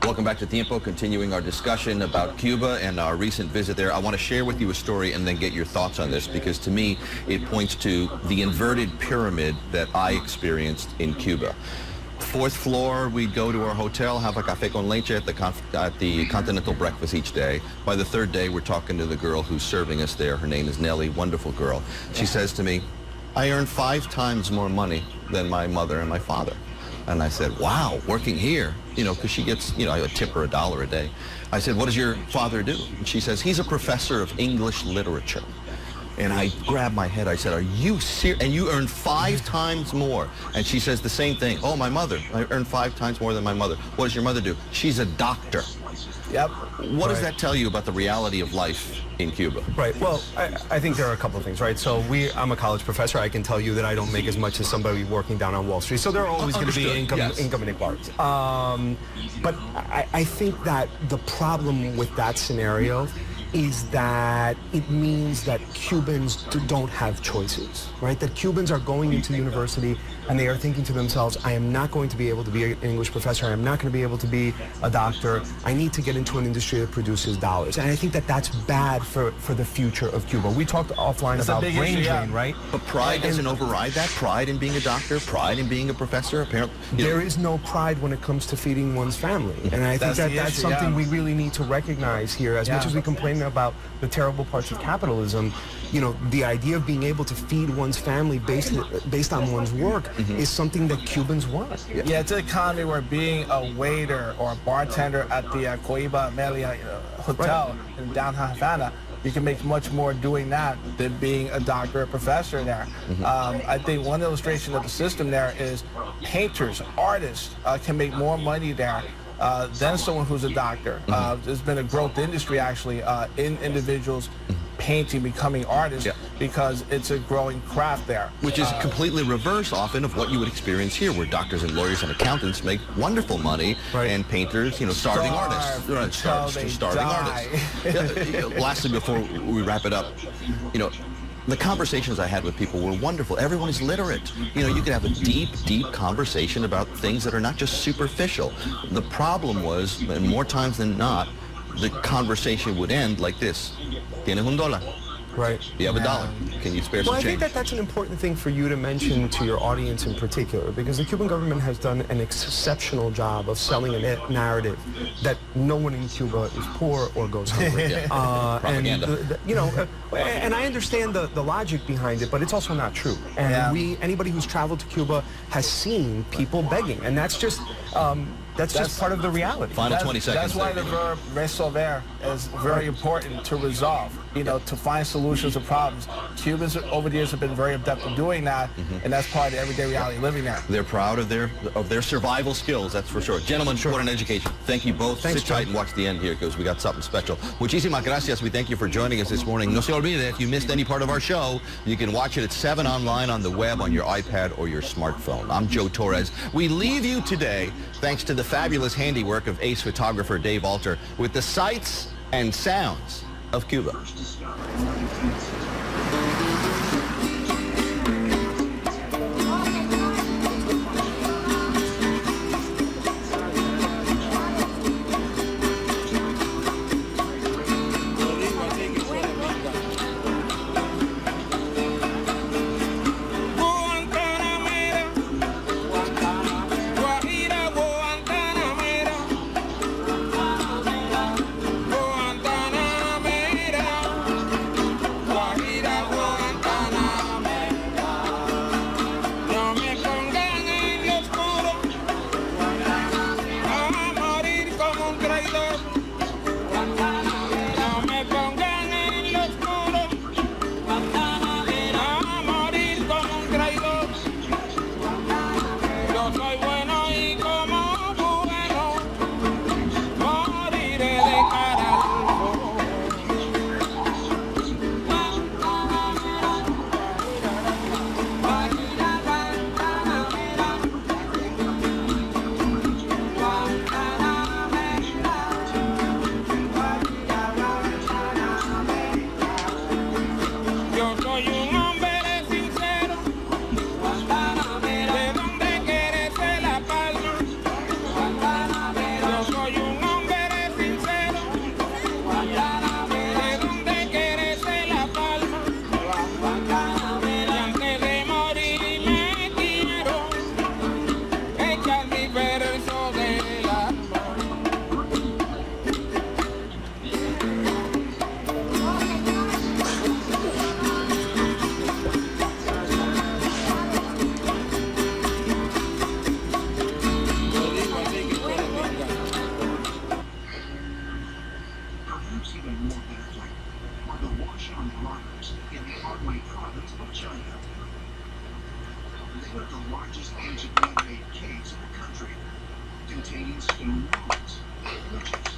Welcome back to Tiempo, continuing our discussion about Cuba and our recent visit there. I want to share with you a story and then get your thoughts on this, because to me it points to the inverted pyramid that I experienced in Cuba. Fourth floor, we'd go to our hotel, have a café con leche at the continental breakfast each day. By the third day, we're talking to the girl who's serving us there. Her name is Nellie, wonderful girl. She says to me, I earn 5 times more money than my mother and my father. And I said, wow, working here, you know, because she gets, you know, I would tip her $1 a day. I said, what does your father do? And she says, he's a professor of English literature. And I grabbed my head. I said, are you serious? And you earn 5 times more. And she says the same thing. Oh, my mother. I earn 5 times more than my mother. What does your mother do? She's a doctor. Yep. What does that tell you about the reality of life in Cuba? Right. Well, I think there are a couple of things, right? So I'm a college professor. I can tell you that I don't make as much as somebody working down on Wall Street. So there are always going to be income inequalities. But I think that the problem with that scenario is that it means that Cubans don't have choices, right? That Cubans are going into university and they are thinking to themselves, I am not going to be able to be an English professor. I am not going to be able to be a doctor. I need to get into an industry that produces dollars. And I think that that's bad for the future of Cuba. We talked offline about brain drain, right? But pride doesn't override that? Pride in being a doctor, pride in being a professor, apparently? There is no pride when it comes to feeding one's family. And I think that's something we really need to recognize here. As much as we complain about the terrible parts of capitalism, you know, the idea of being able to feed one's family based on one's work is something that Cubans want. Yeah, it's an economy where being a waiter or a bartender at the Cuba Amelia Hotel in downtown Havana, you can make much more doing that than being a doctor or professor there. I think one illustration of the system there is painters, artists can make more money there than someone who's a doctor. There's been a growth industry actually in individuals painting, becoming artists, because it's a growing craft there. Which is completely reverse often of what you would experience here, where doctors and lawyers and accountants make wonderful money, and painters, you know, starving artists. Starving artists. Lastly, before we wrap it up, you know, the conversations I had with people were wonderful. Everyone is literate. You know, you could have a deep, deep conversation about things that are not just superficial. The problem was, and more times than not, the conversation would end like this. ¿Tienes $1? Right. You have $1. Can you spare some change? Well, I think that that's an important thing for you to mention to your audience in particular, because the Cuban government has done an exceptional job of selling a narrative that no one in Cuba is poor or goes hungry. Propaganda. You know, and I understand the logic behind it, but it's also not true. And anybody who's traveled to Cuba has seen people begging, and that's just part of the reality. Final 20 seconds. That's why the verb resolver is very important, to resolve, you know, to find solutions to problems. Cubans over the years have been very adept at doing that, and that's part of the everyday reality living there. They're proud of their survival skills, that's for sure. Gentlemen, what an education. Thank you both. Thanks, Sit tight and watch the end here, because we got something special. Muchísimas gracias. We thank you for joining us this morning. No se olvide, if you missed any part of our show, you can watch it at 7 online on the web, on your iPad or your smartphone. I'm Joe Torres. We leave you today, thanks to the fabulous handiwork of ace photographer Dave Alter, with the sights and sounds of Cuba. Guajira, China. They are the largest ancient man-made caves in the country, containing stone walls, niches,